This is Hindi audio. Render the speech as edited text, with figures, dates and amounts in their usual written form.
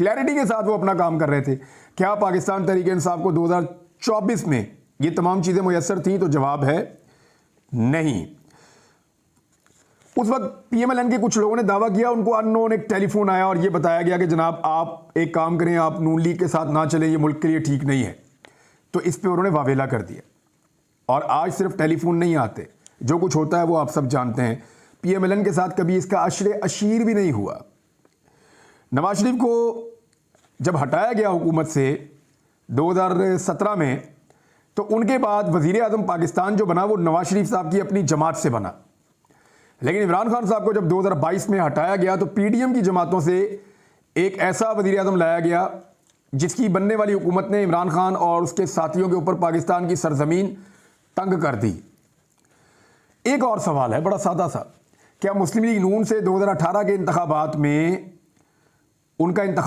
क्लैरिटी के साथ वो अपना काम कर रहे थे। क्या पाकिस्तान तहरीक इंसाफ को 2024 में ये तमाम चीज़ें मुयस्सर थी? तो जवाब है नहीं। उस वक्त पीएमएलएन के कुछ लोगों ने दावा किया, उनको अननोन एक टेलीफोन आया और ये बताया गया कि जनाब आप एक काम करें, आप नून लीग के साथ ना चलें, ये मुल्क के लिए ठीक नहीं है। तो इस पे उन्होंने वावेला कर दिया और आज सिर्फ टेलीफोन नहीं आते, जो कुछ होता है वो आप सब जानते हैं। पीएमएलएन के साथ कभी इसका अशरे अशीर भी नहीं हुआ। नवाज शरीफ को जब हटाया गया हुकूमत से 2017 में, तो उनके बाद वज़ीर आज़म पाकिस्तान जो बना वो नवाज शरीफ साहब की अपनी जमात से बना। लेकिन इमरान खान साहब को जब 2022 में हटाया गया तो पीडीएम की जमातों से एक ऐसा वज़ीर आज़म लाया गया जिसकी बनने वाली हुकूमत ने इमरान खान और उसके साथियों के ऊपर पाकिस्तान की सरजमीन तंग कर दी। एक और सवाल है बड़ा सादा सा, क्या मुस्लिम लीग नून से 2018 के इंतखाबात में उनका इंतखाब